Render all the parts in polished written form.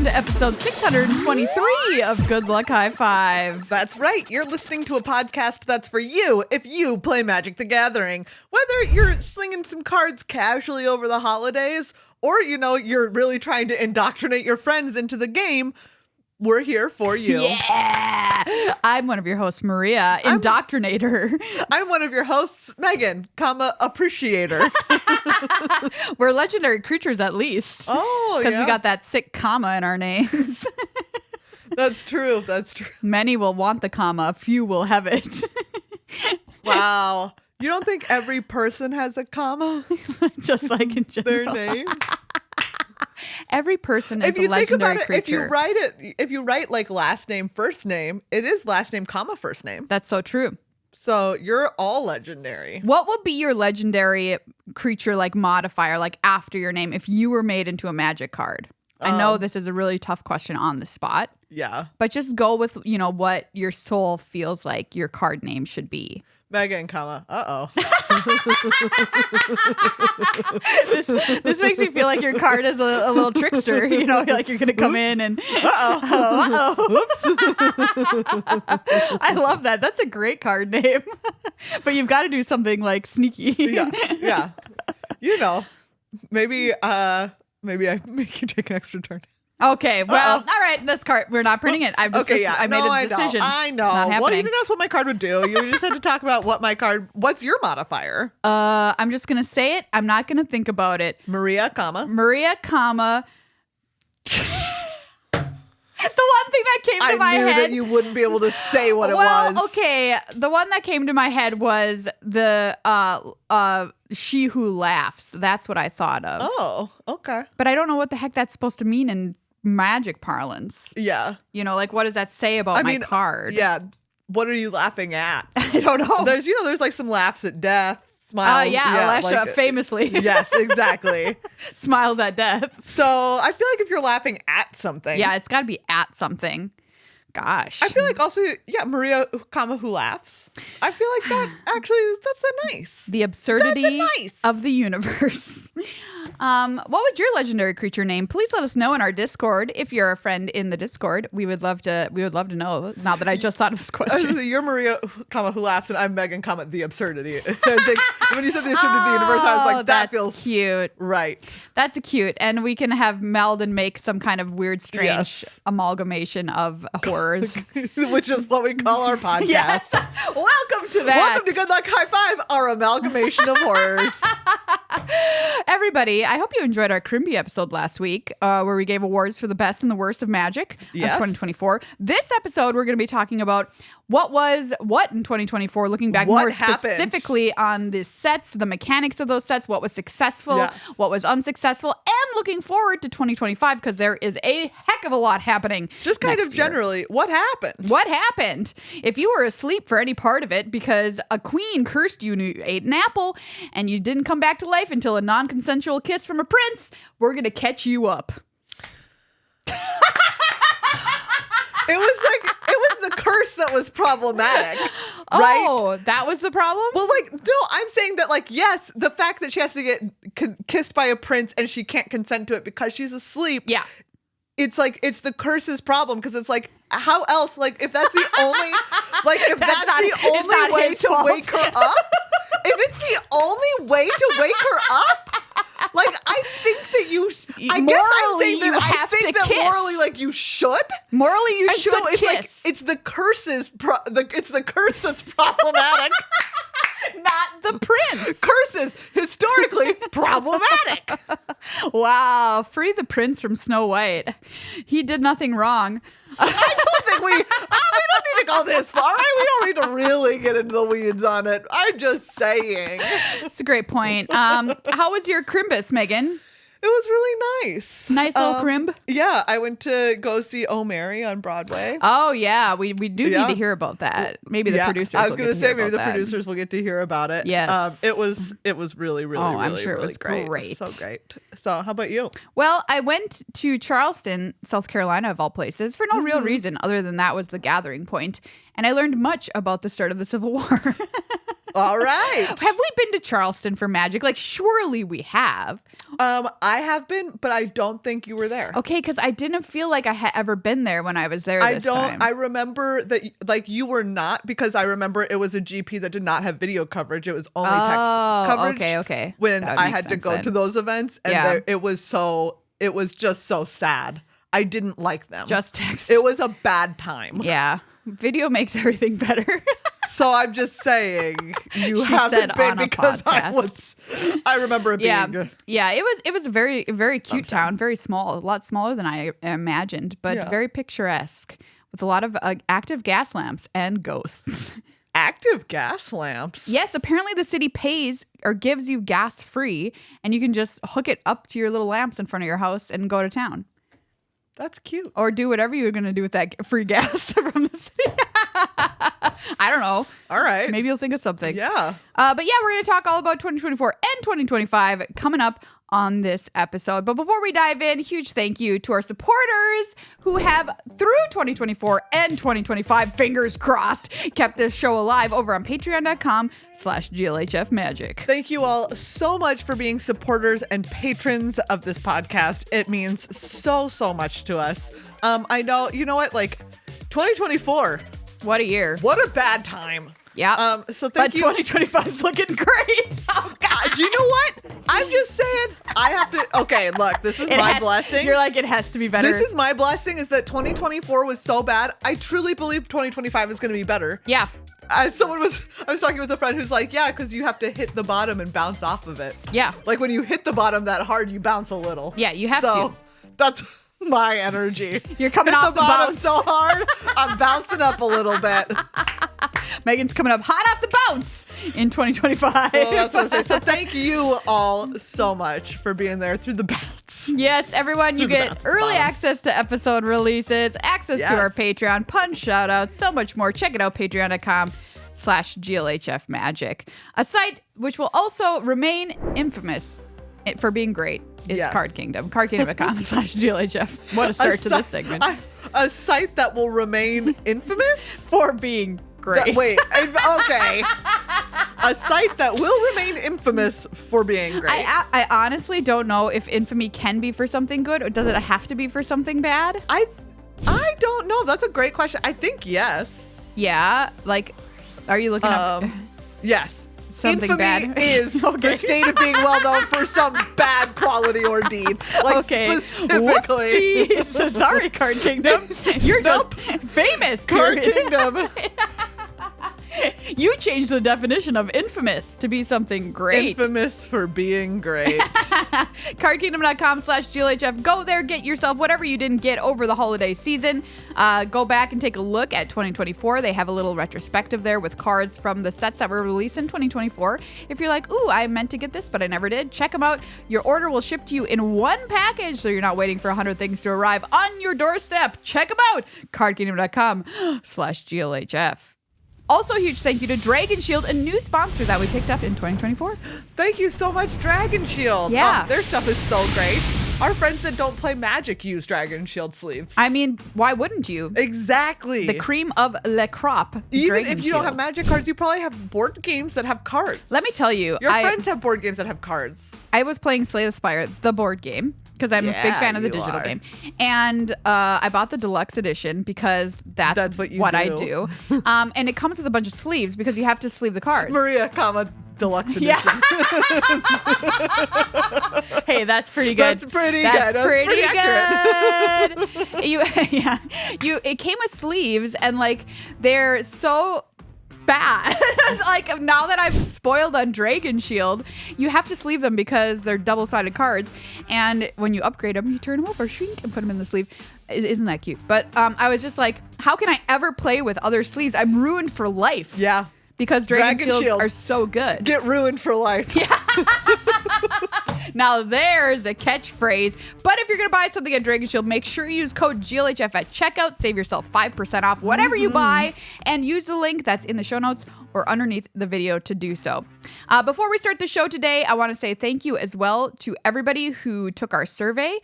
welcome to episode 623 of Good Luck High Five. That's right. You're listening to a podcast that's for you if you play Magic the Gathering. Whether you're slinging some cards casually over the holidays or, you're really trying to indoctrinate your friends into the game, we're here for you. Yeah. I'm one of your hosts, Maria, Indoctrinator. I'm one of your hosts, Megan, Appreciator. We're legendary creatures at least. Oh, yeah. Because we got that sick comma in our names. That's true. Many will want the comma, few will have it. Wow. You don't think every person has a comma? Just like in general. Their name? Every person is a legendary creature. If you write like last name, first name, it is last name, comma, first name. That's so true. So you're all legendary. What would be your legendary creature like modifier, like after your name, if you were made into a Magic card? I know this is a really tough question on the spot. Yeah. But just go with, what your soul feels like your card name should be. Megan, comma, uh-oh. This makes me feel like your card is a little trickster. Like you're going to come in and... Whoops. I love that. That's a great card name. But you've got to do something like sneaky. Yeah. Maybe I make you take an extra turn. Okay, well, all right, this card, we're not printing it. I made a decision. I know. It's not happening. Well, you didn't ask what my card would do. You just had to talk about what's your modifier? I'm just going to say it. I'm not going to think about it. Maria, comma. The one thing that came to my head. I knew that you wouldn't be able to say what it was. Well, okay. The one that came to my head was the she who laughs. That's what I thought of. Oh, okay. But I don't know what the heck that's supposed to mean in Magic parlance. Yeah. Like what does that say about my card? Yeah. What are you laughing at? I don't know. There's like some laughs at death. Smiles. Alesha famously. Yes, exactly. Smiles at death. So I feel like if you're laughing at something. Yeah, it's got to be at something. Gosh. I feel like also, Maria, comma, who laughs. I feel like that actually, that's nice. The absurdity of the universe. What would your legendary creature name? Please let us know in our Discord. If you're a friend in the Discord, we would love to know. Now that I just thought of this question. You're Maria, comma, who laughs, and I'm Megan, comma, the absurdity. When you said the absurdity of the universe, I was like, that feels cute. Right. That's cute. And we can have Meldon make some kind of weird, strange amalgamation of horrors. Which is what we call our podcast. Yes. Welcome to that. Welcome to Good Luck High Five, our amalgamation of horrors. Everybody, I hope you enjoyed our Crimby episode last week, where we gave awards for the best and the worst of Magic of 2024. This episode, we're going to be talking about what in 2024, looking back more specifically on the sets, the mechanics of those sets, what was successful, what was unsuccessful, and looking forward to 2025, because there is a heck of a lot happening. Just kind of generally, what happened? What happened? If you were asleep for any part of it because a queen cursed you and you ate an apple and you didn't come back to life until a non-consensual kiss from a prince, we're going to catch you up. It was the curse that was problematic, right? Oh, that was the problem? Well, no, I'm saying that, yes, the fact that she has to get kissed by a prince and she can't consent to it because she's asleep. Yeah. It's it's the curse's problem, because it's how else, if that's the only, if that's the only way to wake her up, if it's the only way to wake her up, I think that morally, you should. Morally, you should so kiss. It's the curse's it's the curse that's problematic. Not the prince. Curses, historically problematic. Wow. Free the prince from Snow White. He did nothing wrong. I don't think we don't need to go this far. We don't need to really get into the weeds on it. I'm just saying. It's a great point. How was your Crimbus, Megan? It was really nice. Nice little crimb. Yeah, I went to go see Oh Mary on Broadway. Oh, yeah. We do need to hear about that. Maybe the producers will get to hear about that. I was going to say, maybe the producers will get to hear about it. Yes. It was really, really, I'm sure really it was great. So great. So how about you? Well, I went to Charleston, South Carolina, of all places, for no real reason other than that was the gathering point. And I learned much about the start of the Civil War. All right. Have we been to Charleston for magic? Like, surely we have. I have been, but I don't think you were there. Okay, because I didn't feel like I had ever been there when I was there this time. I remember that, like, you were not, because I remember it was a GP that did not have video coverage. It was only text coverage. Okay. When I had to go to those events, and it was just so sad. I didn't like them. Just text. It was a bad time. Yeah. Video makes everything better. So I'm just saying you haven't been because I remember it being good. Yeah, it was a very, very cute town, very small, a lot smaller than I imagined, but very picturesque with a lot of active gas lamps and ghosts. Active gas lamps? Yes, apparently the city pays or gives you gas free, and you can just hook it up to your little lamps in front of your house and go to town. That's cute. Or do whatever you're going to do with that free gas from the city. I don't know. All right. Maybe you'll think of something. Yeah. But yeah, we're going to talk all about 2024 and 2025 coming up on this episode. But before we dive in, huge thank you to our supporters who have, through 2024 and 2025, fingers crossed, kept this show alive over on patreon.com/GLHF Magic. Thank you all so much for being supporters and patrons of this podcast. It means so, so much to us. I know, you know what, like 2024. What a year. What a bad time. Yeah. So thank you. But 2025 is looking great. Oh, God. Do you know what? I'm just saying, I have to. Okay, look, this is my blessing. You're like, it has to be better. This is my blessing, is that 2024 was so bad. I truly believe 2025 is going to be better. Yeah. I was talking with a friend who's like, yeah, because you have to hit the bottom and bounce off of it. Yeah. Like when you hit the bottom that hard, you bounce a little. Yeah, you have to. That's my energy. You're coming off the bottom bounce so hard, I'm bouncing up a little bit. Megan's coming up hot off the bounce in 2025. Well, that's what I'm saying. So thank you all so much for being there through the bounce. Yes, everyone, you get early access to episode releases, access to our Patreon, punch shout outs, so much more. Check it out, patreon.com/GLHF Magic. A site which will also remain infamous for being great is Card Kingdom. cardkingdom.com/GLHF. What a start to this segment. A site that will remain infamous? For being great. Okay. A site that will remain infamous for being great. I honestly don't know if infamy can be for something good, or does it have to be for something bad? I don't know. That's a great question. I think yes. Yeah. Like, are you looking up? Yes. Something infamy bad is the state of being well known for some bad quality or deed. Like specifically. Whoopsies. Sorry, Card Kingdom. You're just famous. Card Kingdom. You changed the definition of infamous to be something great. Infamous for being great. Cardkingdom.com/GLHF. Go there, get yourself whatever you didn't get over the holiday season. Go back and take a look at 2024. They have a little retrospective there with cards from the sets that were released in 2024. If you're like, ooh, I meant to get this, but I never did, check them out. Your order will ship to you in one package, so you're not waiting for 100 things to arrive on your doorstep. Check them out. Cardkingdom.com/GLHF. Also, huge thank you to Dragon Shield, a new sponsor that we picked up in 2024. Thank you so much, Dragon Shield. Yeah. Their stuff is so great. Our friends that don't play Magic use Dragon Shield sleeves. I mean, why wouldn't you? Exactly. The cream of Le Crop. Even if you don't have Magic cards, you probably have board games that have cards. Let me tell you. Your friends have board games that have cards. I was playing Slay the Spire, the board game, because I'm a big fan of the digital game. And I bought the deluxe edition because that's what I do. And it comes with a bunch of sleeves because you have to sleeve the cards. Maria, deluxe edition. Yeah. Hey, that's pretty good. That's pretty good. It came with sleeves, and like they're so bad. Like, now that I've spoiled on Dragon Shield, you have to sleeve them because they're double-sided cards, and when you upgrade them, you turn them over, shrink, and put them in the sleeve. Isn't that cute? But I was just like, how can I ever play with other sleeves? I'm ruined for life. Yeah. Because Dragon Shields are so good. Get ruined for life. Yeah. Now there's a catchphrase. But if you're going to buy something at Dragon Shield, make sure you use code GLHF at checkout. Save yourself 5% off whatever you buy. And use the link that's in the show notes or underneath the video to do so. Before we start the show today, I want to say thank you as well to everybody who took our survey.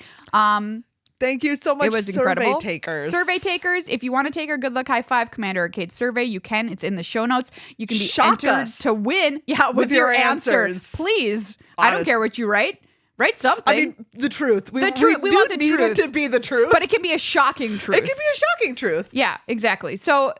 Thank you so much, It was incredible. Survey takers, if you want to take our Good Luck High Five Commander Arcade survey, you can. It's in the show notes. You can be entered to win. Yeah, with your answers. Please. I don't care what you write. Write something. I mean, the truth. We want the truth. It to be the truth. But it can be a shocking truth. It can be a shocking truth. Yeah, exactly. So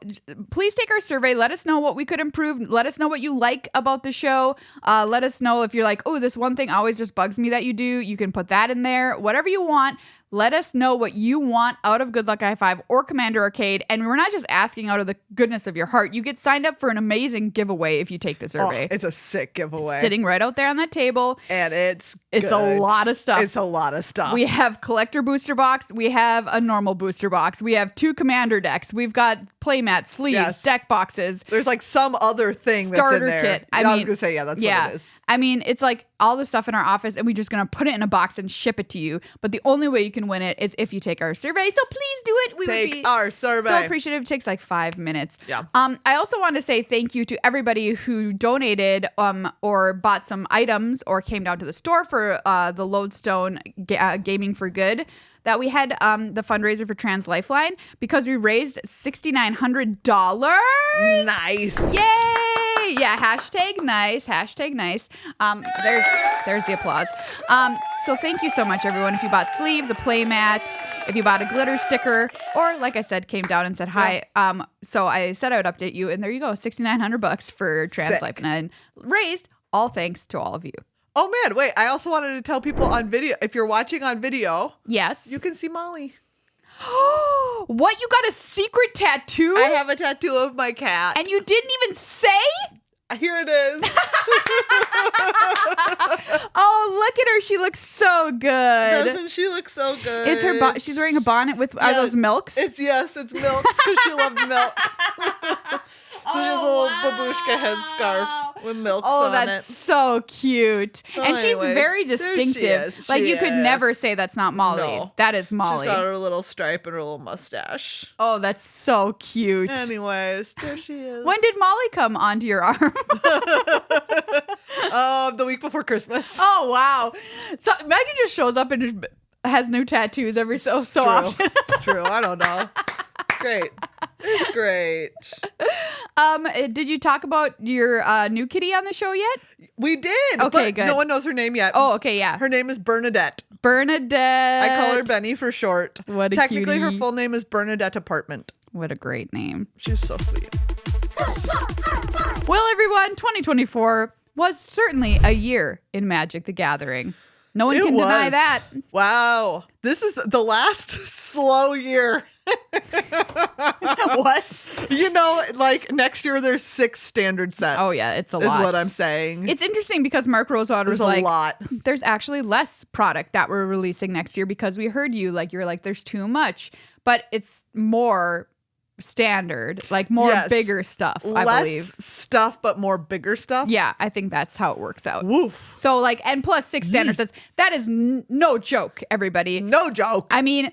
please take our survey. Let us know what we could improve. Let us know what you like about the show. Let us know if you're like, oh, this one thing always just bugs me that you do. You can put that in there. Whatever you want. Let us know what you want out of Good Luck High Five or Commander Arcade. And we're not just asking out of the goodness of your heart. You get signed up for an amazing giveaway if you take the survey. It's a sick giveaway. Sitting right out there on that table. And it's a lot of stuff. It's a lot of stuff. We have collector booster box. We have a normal booster box. We have 2 commander decks. We've got playmat, sleeves, deck boxes. There's like some other thing starter that's in there. Kit. I was going to say, that's what it is. I mean, it's like all the stuff in our office and we're just going to put it in a box and ship it to you. But the only way you can win it is if you take our survey. So please do it. We would be our survey. So appreciative. It takes like 5 minutes. Yeah. I also want to say thank you to everybody who donated or bought some items or came down to the store for the Lodestone Gaming for Good that we had the fundraiser for Trans Lifeline because we raised $6,900. Nice. Yay! Yeah, hashtag nice. There's the applause. So thank you so much, everyone. If you bought sleeves, a playmat, if you bought a glitter sticker, or like I said, came down and said hi. So I said I would update you, and there you go, $6,900 for Trans Lifeline raised. All thanks to all of you. Oh man, wait! I also wanted to tell people on video. If you're watching on video, yes, you can see Molly. What? You got a secret tattoo? I have a tattoo of my cat. And you didn't even say? Here it is. Oh, look at her. She looks so good. Doesn't she look so good? Is her she's wearing a bonnet with are those milks? It's milks because she loved milk. So she has a little babushka headscarf with milks on it. Oh, that's so cute. So and she's very distinctive. Like you could never say that's not Molly. No. That is Molly. She's got her little stripe and her little mustache. Oh, that's so cute. Anyways, there she is. When did Molly come onto your arm? The week before Christmas. Oh, wow. So Maggie just shows up and has new tattoos every so often. It's true. I don't know. Great. It's great. Did you talk about your new kitty on the show yet? We did. Okay, but good. No one knows her name yet. Oh, okay, yeah. Her name is Bernadette. Bernadette. I call her Benny for short. What a Technically, cutie. her full name is Bernadette Apartment. What a great name. She's so sweet. Well, everyone, 2024 was certainly a year in Magic the Gathering. No one can deny that. Wow. This is the last slow year. What? You know, like next year there's 6 standard sets. Oh yeah, it's a lot. Is what I'm saying. It's interesting because Mark Rosewater was like, a lot. There's actually less product that we're releasing next year because we heard you. Like you're like, there's too much, but it's more standard, like more bigger stuff. I believe less stuff, but more bigger stuff. Yeah, I think that's how it works out. Woof. So like, and plus 6 standard sets. That is no joke, everybody. No joke. I mean.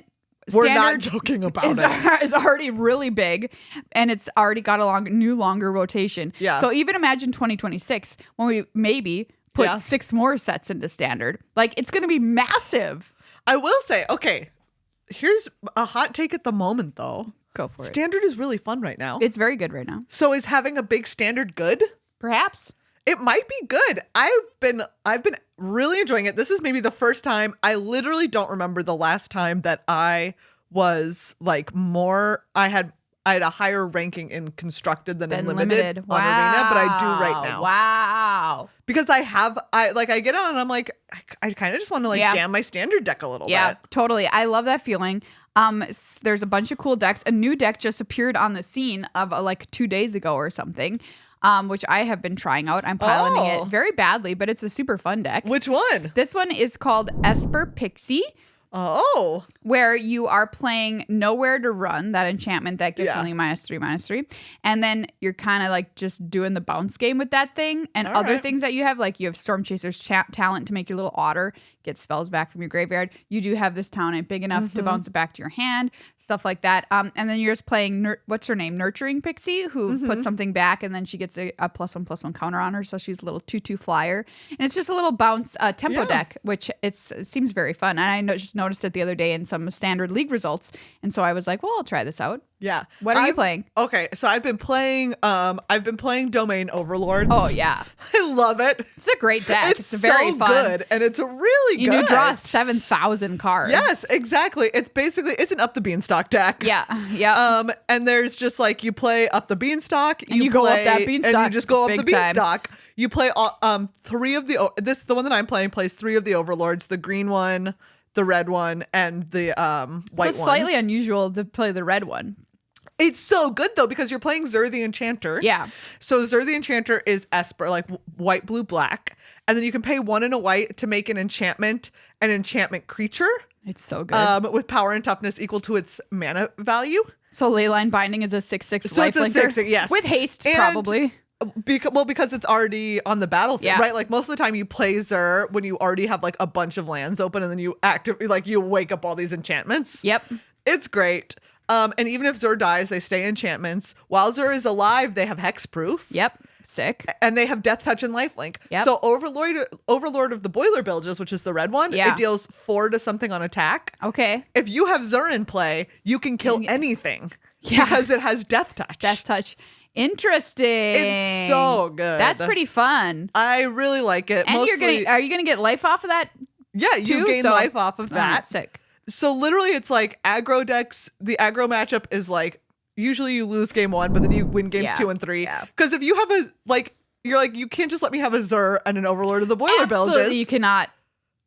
We're not joking about it. It's already really big, and it's already got a longer rotation. Yeah. So even imagine 2026 when we maybe put 6 more sets into standard. Like it's going to be massive. I will say, okay, here's a hot take at the moment, though. Go for it. Standard is really fun right now. It's very good right now. So is having a big standard good? Perhaps. It might be good. I've been really enjoying it. This is maybe the first time. I literally don't remember the last time that I was like more. I had a higher ranking in constructed than in limited on Arena, but I do right now. Wow. Because I get on and I'm like, I kind of just want to jam my standard deck a little bit. Yeah, totally. I love that feeling. There's a bunch of cool decks. A new deck just appeared on the scene of like 2 days ago or something. Which I have been trying out. I'm piloting it very badly, but it's a super fun deck. Which one? This one is called Esper Pixie. Oh. Where you are playing Nowhere to Run, that enchantment that gives only -3/-3. And then you're kind of like just doing the bounce game with that thing. And other things that you have, like you have Storm Chaser's talent to make your little otter get spells back from your graveyard. You do have this talent big enough to bounce it back to your hand, stuff like that. And then you're just playing, what's her name? Nurturing Pixie, who puts something back and then she gets a +1/+1 counter on her. So she's a little 2/2 flyer. And it's just a little bounce tempo deck, which it seems very fun. And I just know Mm-hmm. noticed it the other day in some standard league results. And so I was like, well, I'll try this out. Yeah. What are you playing? Okay, so I've been playing Domain Overlords. Oh, yeah. I love it. It's a great deck. It's so very fun. good, and it's really good. You draw 7,000 cards. Yes, exactly. It's an Up the Beanstalk deck. Yeah, yeah. And there's just like you play Up the Beanstalk, And you go up that beanstalk. and you just go up Big the time. beanstalk. You play three of the the one that I'm playing plays three of the Overlords: the green one, the red one, and the white one. So it's slightly unusual to play the red one. It's so good though because you're playing Zur the Enchanter. Yeah. So Zur the Enchanter is Esper, like white, blue, black, and then you can pay 1 and a white to make an enchantment creature. It's so good. With power and toughness equal to its mana value. So Layline Binding is a 6/6 So it's a lifelinker. 6/6, yes. With haste, And probably. Because it's already on the battlefield, Yeah. right? Like most of the time you play Zur when you already have like a bunch of lands open and then you you wake up all these enchantments. Yep. It's great. And even if Zur dies, they stay enchantments. While Zur is alive, they have hexproof. Yep. Sick. And they have Death Touch and Lifelink. Yep. So Overlord of the Boiler Bilges, which is the red one, Yeah. it deals 4 to something on attack. Okay. If you have Zur in play, you can kill anything Yeah. because it has Death Touch. Death Touch. Interesting. It's so good. That's pretty fun. I really like it. And Mostly, are you gonna get life off of that yeah, you too? gain life off of that. Sick. So literally it's like aggro decks. The aggro matchup is like usually you lose game 1, but then you win games Yeah. 2 and 3. Yeah. Because if you have you can't just let me have a Zur and an Overlord of the Boiler Absolutely, Bilges. you cannot.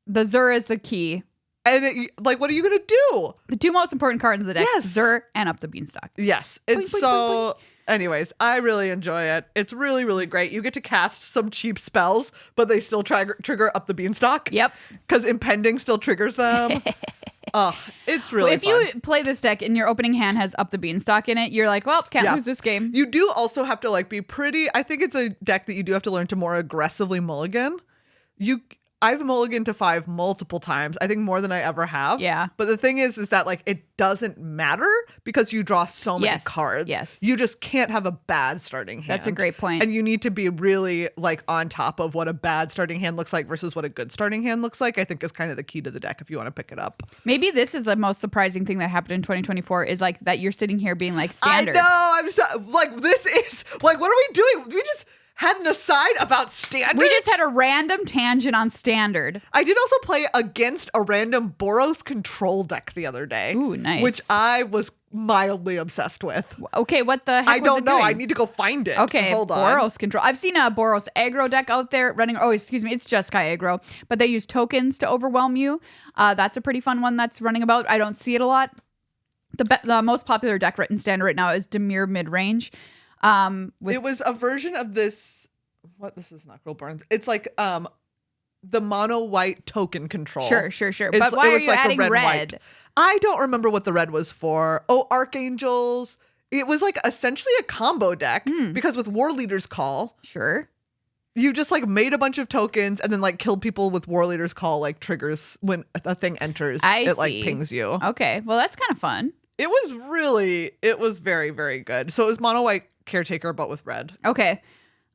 The Zur is the key. And what are you gonna do? The two most important cards in the deck: Yes. Zur and Up the Beanstalk. Yes, it's Boing, boing, so. Anyways, I really enjoy it. It's really, really great. You get to cast some cheap spells, but they still trigger Up the Beanstalk. Yep. Because impending still triggers them. Oh, it's really If fun. you play this deck and your opening hand has Up the Beanstalk in it, you're like, well, can't Yeah. lose this game. You do also have to be pretty. I think it's a deck that you do have to learn to more aggressively mulligan. I've mulliganed to 5 multiple times. I think more than I ever have. Yeah. But the thing is that it doesn't matter because you draw so many cards. Yes. You just can't have a bad starting hand. That's a great point. And you need to be really on top of what a bad starting hand looks like versus what a good starting hand looks like. I think is kind of the key to the deck if you want to pick it up. Maybe this is the most surprising thing that happened in 2024 is that you're sitting here being standard. I know. I'm so, this is what are we doing? We just had an aside about standard. We just had a random tangent on standard. I did also play against a random Boros control deck the other day. Ooh, nice. Which I was mildly obsessed with. Okay, what the heck I was don't it know. doing? I need to go find it. Okay, hold on. Boros control. I've seen a Boros aggro deck out there running. Oh, excuse me, it's just Sky aggro, but they use tokens to overwhelm you. That's a pretty fun one that's running about. I don't see it a lot. The most popular deck in standard right now is Dimir Midrange. It was a version of this. This is not Girl Burns. It's like the mono white token control. Sure. But why are you adding red? White. I don't remember what the red was for. Oh, Archangels. It was essentially a combo deck because with War Leader's Call. Sure. You just made a bunch of tokens and then killed people with War Leader's Call triggers when a thing enters. It pings you. Okay. Well, that's kind of fun. It was very, very good. So it was mono white Caretaker but with red. Okay.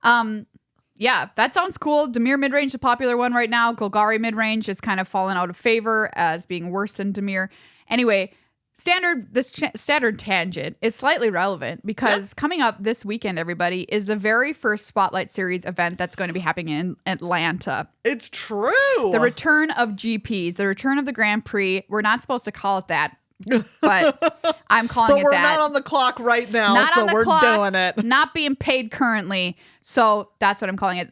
Yeah, that sounds cool. Dimir Midrange, the popular one right now. Golgari Midrange is kind of fallen out of favor as being worse than Dimir. Anyway, standard tangent is slightly relevant because coming up this weekend, everybody, is the very first Spotlight Series event that's going to be happening in Atlanta. It's true. The return of GPs, the return of the Grand Prix. We're not supposed to call it that, but I'm calling it that. But we're not on the clock right now, so we're doing it. Not being paid currently, so that's what I'm calling it.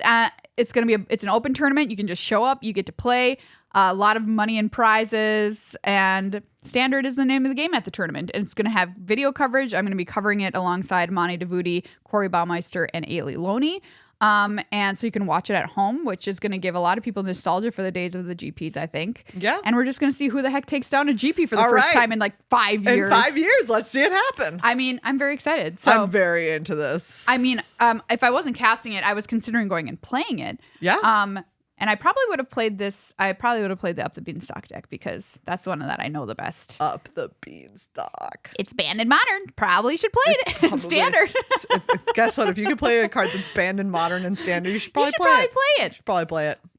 It's an open tournament. You can just show up. You get to play. A lot of money and prizes, and standard is the name of the game at the tournament. And it's going to have video coverage. I'm going to be covering it alongside Monty DeVuti, Corey Baumeister, and Ailey Loney. And so you can watch it at home, which is going to give a lot of people nostalgia for the days of the GPs, I think. Yeah. And we're just going to see who the heck takes down a GP for the first time in 5 years. In 5 years, let's see it happen. I mean, I'm very excited. So I'm very into this. I mean, if I wasn't casting it, I was considering going and playing it. Yeah. And I probably would have played this. I probably would have played the Up the Beanstalk deck because that's one that I know the best. Up the Beanstalk. It's banned in Modern. Probably should play it in Standard. Guess what? If you could play a card that's banned in Modern and Standard, you should probably play it.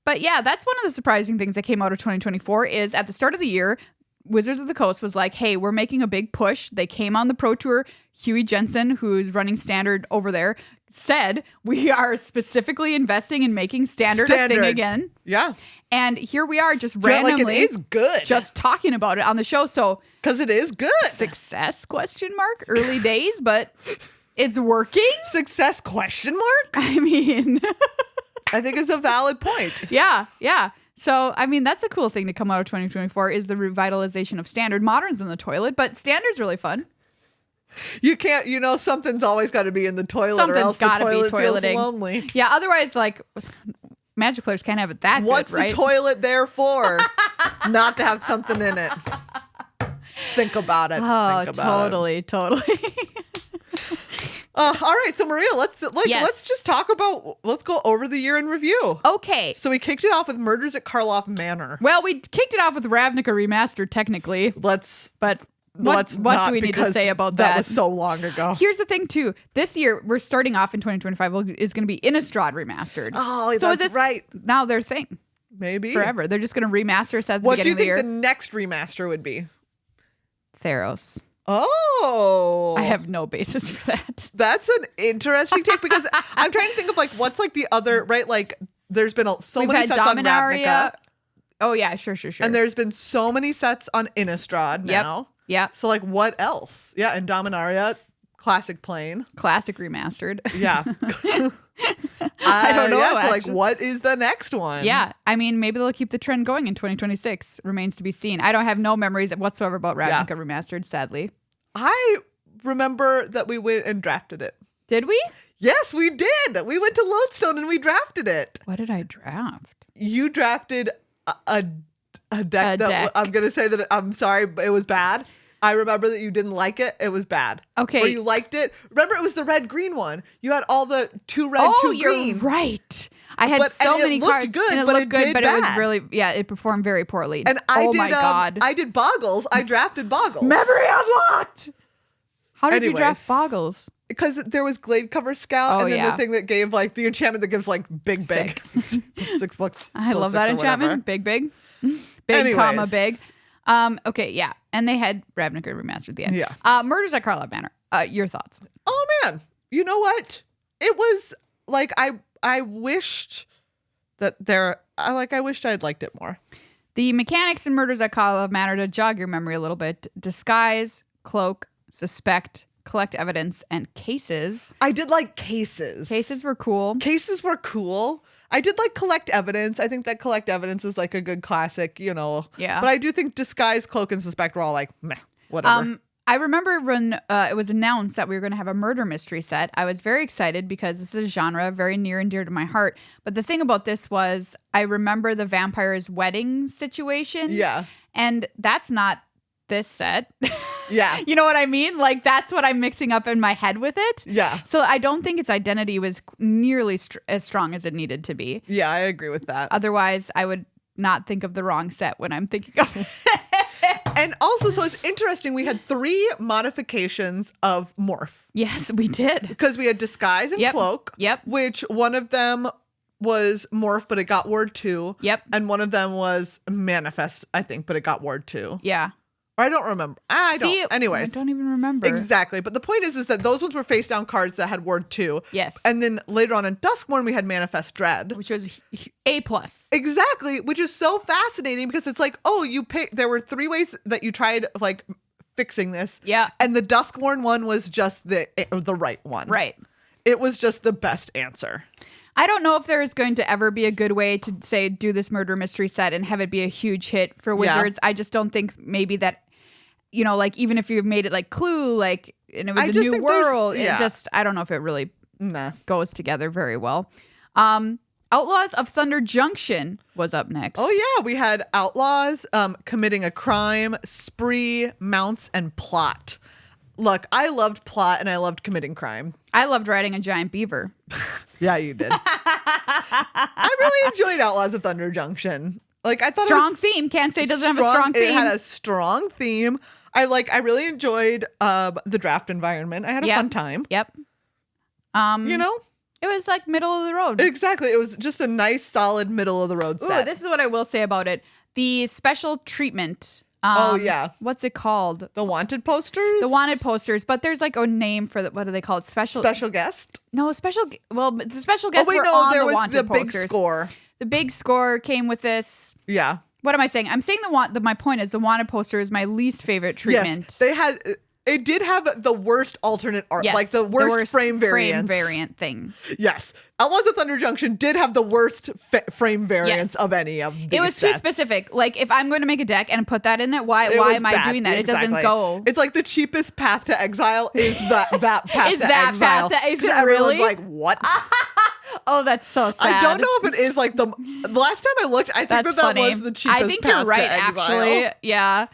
But yeah, that's one of the surprising things that came out of 2024 is at the start of the year, Wizards of the Coast was like, hey, we're making a big push. They came on the Pro Tour. Huey Jensen, who's running Standard over there, said, we are specifically investing in making Standard a thing again. Yeah. And here we are just randomly. Like, it is good. Just talking about it on the show. So, because it is good. Success, ? Early days, but it's working. Success, ? I mean, I think it's a valid point. Yeah. So, I mean, that's a cool thing to come out of 2024 is the revitalization of Standard. Modern's in the toilet, but Standard's really fun. You can't, something's always got to be in the toilet Something's or else gotta the toilet be toileting. feels lonely. Yeah, otherwise, like, Magic players can't have it that What's good, right? the toilet there for? Not to have something in it. Think about it. Oh, Think about totally. All right, so Maria, let's just talk about. Let's go over the year in review. Okay. So we kicked it off with Murders at Karloff Manor. Well, we kicked it off with Ravnica Remastered, technically. What do we need to say about that? That was so long ago. Here's the thing, too. This year, we're starting off in 2025, is going to be Innistrad Remastered. Oh, so that's right. Now their thing. Maybe. Forever. They're just going to remaster set at the What do beginning you of the think year. the next remaster would be? Theros. Oh. I have no basis for that. That's an interesting take because I'm trying to think of like what's like the other, right? Like there's been so many sets on Ravnica. Oh, yeah, sure. And there's been so many sets on Innistrad now. Yeah. So like what else? Yeah, and Dominaria, classic plane. Classic remastered. Yeah. I don't know. Yeah, so like what is the next one? Yeah. I mean, maybe they'll keep the trend going in 2026. Remains to be seen. I don't have no memories whatsoever about Ravnica Remastered, sadly. I remember that we went and drafted it. Did we? Yes, we did. We went to Lodestone and we drafted it. What did I draft? You drafted a deck that I'm going to say that I'm sorry, but it was bad. I remember that you didn't like it. It was bad. Okay. Or you liked it. Remember, it was the red-green one. You had all the 2 red, 2 green. Oh, you're right. I had so many cards. Good, and it but looked it good, did but bad. it was really, it performed very poorly. And my God. I did Boggles. I drafted Boggles. Memory unlocked. How did you draft Anyways. Boggles? Because there was Glade Cover Scout, and then the thing that gave like the enchantment that gives like big. 6 books. I love that enchantment. Big. Big, comma, big. Okay, yeah. And they had Ravnica Remastered at the end. Yeah. Murders at Karloff Manor. Your thoughts? Oh, man. You know what? It was like, I wished that I wished I'd liked it more. The mechanics in Murders at Karloff Manor, to jog your memory a little bit: disguise, cloak, suspect, collect evidence, and cases. I did like cases. Cases were cool. I did like collect evidence. I think that collect evidence is like a good classic, Yeah. But I do think disguise, cloak, and suspect were all like, meh, whatever. I remember when it was announced that we were going to have a murder mystery set. I was very excited because this is a genre very near and dear to my heart. But the thing about this was I remember the vampire's wedding situation. Yeah. And that's not this set. Yeah. You know what I mean? Like, that's what I'm mixing up in my head with it. Yeah. So I don't think its identity was nearly as strong as it needed to be. Yeah, I agree with that. Otherwise, I would not think of the wrong set when I'm thinking of it. And also, so it's interesting, we had 3 modifications of Morph. Yes, we did. Because we had disguise and cloak. Yep. Which one of them was Morph, but it got word 2. Yep. And one of them was Manifest, I think, but it got word 2. Yeah. Or I don't remember. Anyways. I don't even remember. Exactly. But the point is that those ones were face down cards that had word 2. Yes. And then later on in Duskmourn, we had Manifest Dread. Which was A+. Exactly. Which is so fascinating because it's like, oh, there were 3 ways that you tried like fixing this. Yeah. And the Duskmourn one was just the right one. Right. It was just the best answer. I don't know if there is going to ever be a good way to say do this murder mystery set and have it be a huge hit for Wizards. I just don't think maybe that, like even if you made it like Clue, like, and it was a new world, I don't know if it really goes together very well. Outlaws of Thunder Junction was up next. Oh yeah, we had Outlaws committing a crime, spree, mounts, and plot. Look, I loved plot and I loved committing crime. I loved riding a giant beaver. Yeah, you did. I really enjoyed Outlaws of Thunder Junction. Like, I thought strong theme. Can't say it doesn't have a strong theme. It had a strong theme. I really enjoyed the draft environment. I had a fun time. Yep. It was like middle of the road. Exactly. It was just a nice, solid middle of the road set. Ooh, this is what I will say about it. The special treatment Oh, yeah. What's it called? The wanted posters? The wanted posters, but there's like a name for what do they call it? Special guest? No, well, the special guests were no, on there the was wanted the posters. big score. The big score came with this. Yeah. What am I saying? I'm saying my point is the wanted poster is my least favorite treatment. Yes, it did have the worst alternate art, yes, like the worst frame variant. Frame variant thing. Yes. Outlaws of Thunder Junction did have the worst frame variants of any of these It was sets. too specific. Like, if I'm going to make a deck and put that in it, why am I doing that? Exactly. It doesn't go. It's like the cheapest path to exile is that path Is to that exile. path to- is it everyone's really? like, what? Oh, that's so sad. I don't know if it is like the last time I looked, I think That's that funny. was the cheapest I think path you're right, to exile. actually. Yeah.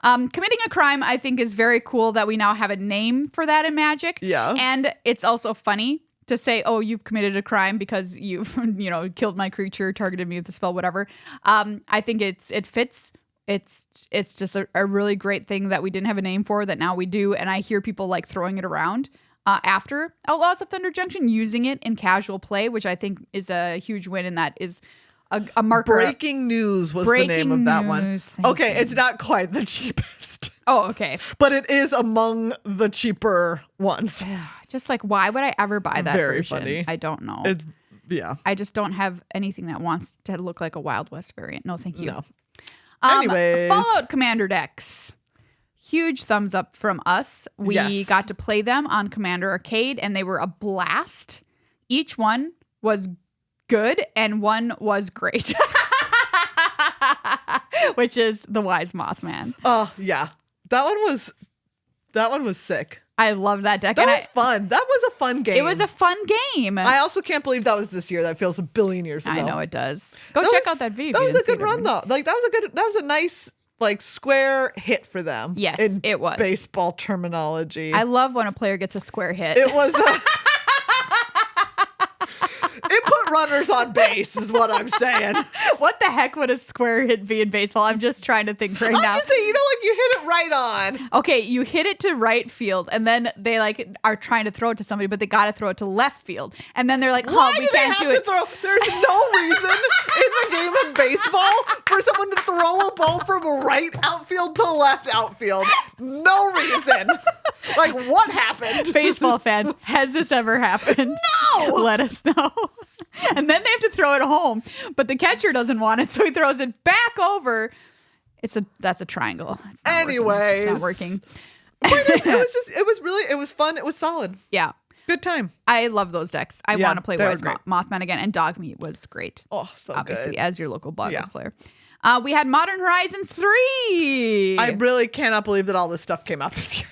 Committing a crime, I think, is very cool that we now have a name for that in Magic. Yeah. And it's also funny to say, oh, you've committed a crime because you've, killed my creature, targeted me with a spell, whatever. I think it fits. It's just a really great thing that we didn't have a name for that now we do. And I hear people like throwing it around after Outlaws of Thunder Junction, using it in casual play, which I think is a huge win. And that is a marker. Breaking News was the name of that one. Okay, it's not quite the cheapest. Oh, okay. But it is among the cheaper ones. Just like, why would I ever buy that Very version? funny. I don't know. Yeah. I just don't have anything that wants to look like a Wild West variant. No, thank you. No. Anyways. Fallout Commander decks. Huge thumbs up from us. We got to play them on Commander Arcade, and they were a blast. Each one was good, and one was great. Which is the Wise Moth Man. Oh, yeah. That one was sick. I love that deck. That was fun. That was a fun game. It was a fun game. I also can't believe that was this year. That feels a billion years ago. I know it does. Check out that video. That was a good run, though. Like that was a nice square hit for them. Yes, it was. Baseball terminology. I love when a player gets a square hit. It was. It put runners on base, is what I'm saying. What the heck would a square hit be in baseball? I'm just trying to think right now. I'm just saying, you hit it right on. Okay, you hit it to right field, and then they are trying to throw it to somebody, but they got to throw it to left field, and then they're like, Why we can't do it. There's no reason in the game of baseball for someone to throw a ball from right outfield to left outfield. No reason. Like, what happened? Baseball fans, has this ever happened? No! Let us know. And then they have to throw it home, but the catcher doesn't want it, so he throws it back over. That's a triangle. Anyways. It's not working. It was fun. It was solid. Yeah. Good time. I love those decks. I want to play they were Wise great. Mothman again, and Dogmeat was great. Oh, so obviously, good. as your local Boggles player. We had Modern Horizons 3. I really cannot believe that all this stuff came out this year.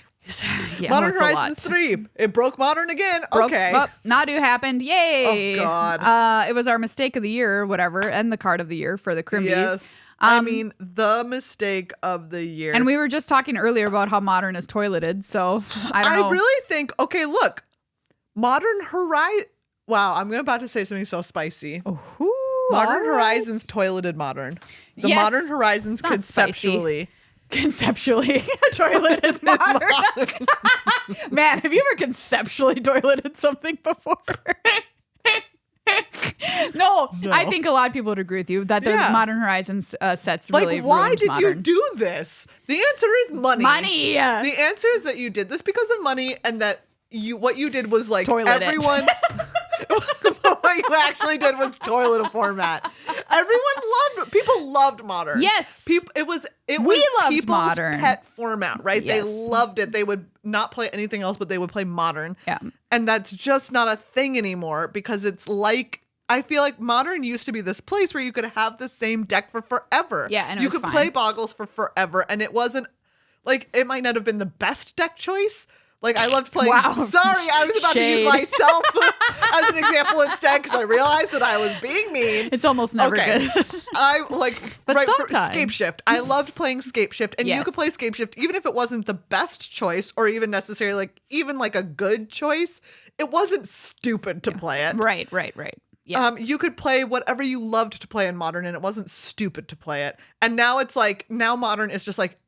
Yeah, Modern Horizons 3. It broke Modern again. Okay. Nadu happened. Yay. Oh, God. It was our mistake of the year or whatever, and the card of the year for the Crimbies. Yes. I mean, the mistake of the year. And we were just talking earlier about how Modern is toileted, so I don't know. I really think, okay, look. Modern Horizons. Wow, I'm about to say something so spicy. Ooh, Modern Horizons toileted Modern. The Yes. Modern Horizons It's not conceptually. Toileted Modern. Man, have you ever conceptually toileted something before? No, I think a lot of people would agree with you that the Modern Horizons sets really why ruined did Modern. you do this? The answer is money. Money. The answer is that you did this because of money, and that what you did was like Toilet everyone. What you actually did was toilet a format. People loved Modern. Yes. It was loved people's Modern. pet format, right? Yes. They loved it. They would not play anything else, but they would play Modern. Yeah. And that's just not a thing anymore because it's like, I feel like Modern used to be this place where you could have the same deck for forever. Yeah, and you could play Boggles for forever, and it wasn't like, it might not have been the best deck choice. Like, I loved playing. Wow. Sorry, I was about to use myself as an example instead because I realized that I was being mean. It's almost never good. I like But for sometimes. Scape Shift. I loved playing Scape Shift, and you Yes. could play Scape Shift even if it wasn't the best choice or even necessarily like a good choice. It wasn't stupid to play it. Right. Yeah. You could play whatever you loved to play in Modern, and it wasn't stupid to play it. And now it's like Modern is just like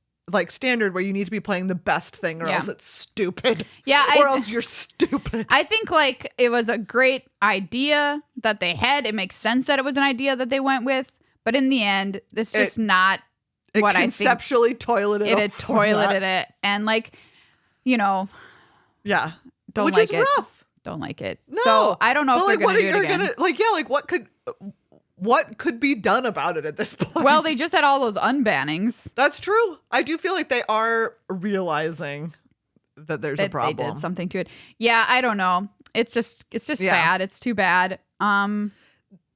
standard where you need to be playing the best thing or else it's stupid. Yeah, or else you're stupid. I think like it was a great idea that they had. It makes sense that it was an idea that they went with, but in the end, it's just not what I think conceptually toileted it toileted it, and like, yeah, don't which like is it. rough. Don't like it. No, so I don't know if but they're like, gonna do it again. What could be done about it at this point? Well, they just had all those unbannings. That's true. I do feel like they are realizing that there's a problem. They did something to it. Yeah, I don't know. It's just sad. It's too bad.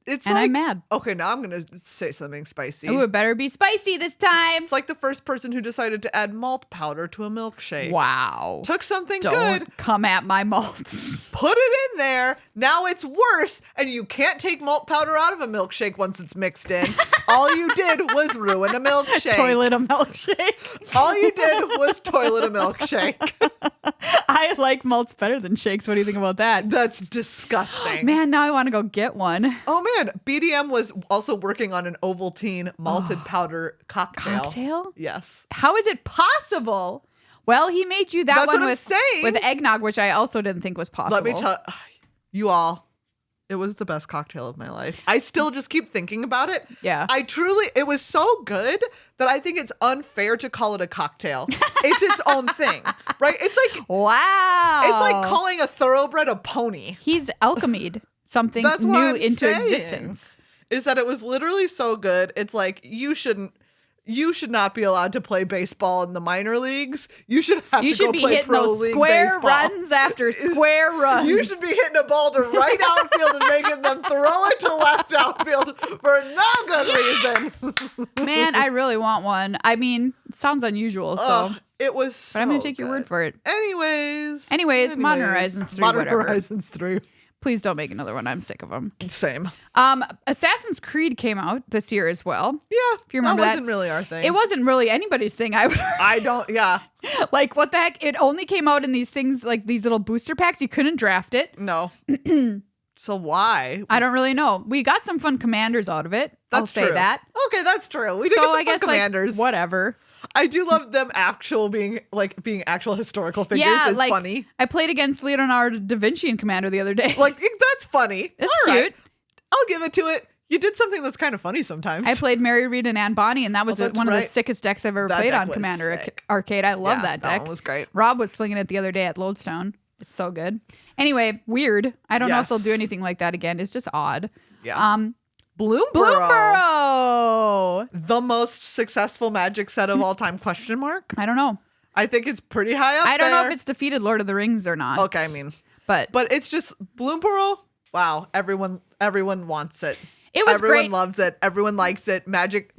It's and like, I'm mad. Okay, now I'm going to say something spicy. Ooh, it better be spicy this time. It's like the first person who decided to add malt powder to a milkshake. Wow. Took something Don't good. come at my malts. Put it in there. Now it's worse. And you can't take malt powder out of a milkshake once it's mixed in. All you did was ruin a milkshake. Toilet a milkshake. All you did was toilet a milkshake. I like malts better than shakes. What do you think about that? That's disgusting. Man, now I want to go get one. Oh, man. BDM was also working on an Ovaltine malted powder cocktail. Cocktail? Yes. How is it possible? Well, he made you that That's one what I'm saying. with eggnog, which I also didn't think was possible. Let me tell you all, it was the best cocktail of my life. I still just keep thinking about it. Yeah. It was so good that I think it's unfair to call it a cocktail. It's its own thing, right? It's like, wow. It's like calling a thoroughbred a pony. He's alchemied something That's what new I'm into saying, existence. Is that it was literally so good. It's like, you should not be allowed to play baseball in the minor leagues. You should have to go be play hitting pro those league square baseball. runs after square runs. You should be hitting a ball to right outfield and making them throw it to left outfield for no good reason. Man, I really want one. I mean, it sounds unusual, so. It was so But I'm going to take your good. word for it. Anyways, Modern Horizons 3, Modern whatever. Horizons 3. Please don't make another one. I'm sick of them. Same. Assassin's Creed came out this year as well. Yeah. If you remember that wasn't really our thing. It wasn't really anybody's thing. I don't, yeah. Like, what the heck? It only came out in these things, like these little booster packs. You couldn't draft it. No. So why? I don't really know. We got some fun commanders out of it. I'll say true. that. Okay, that's true. We did So get some I guess fun commanders. like whatever. I do love them being actual historical figures. Yeah, is like funny. I played against Leonardo da Vinci in Commander the other day. Like, that's funny. It's All cute. right. I'll give it to it. You did something that's kind of funny sometimes. I played Mary Reed and Anne Bonny, and that was that's one of the right. sickest decks I've ever That played deck on was Commander sick. Arcade. I love that deck. That one was great. Rob was slinging it the other day at Lodestone. It's so good. Anyway, weird. I don't know if they'll do anything like that again. It's just odd. Yeah. Bloomborough. The most successful Magic set of all time, question mark? I don't know. I think it's pretty high up I don't know there. if it's defeated Lord of the Rings or not. Okay, I mean. But it's just Bloomborough. Wow. Everyone wants it. It was Everyone great. loves it. Everyone likes it. Magic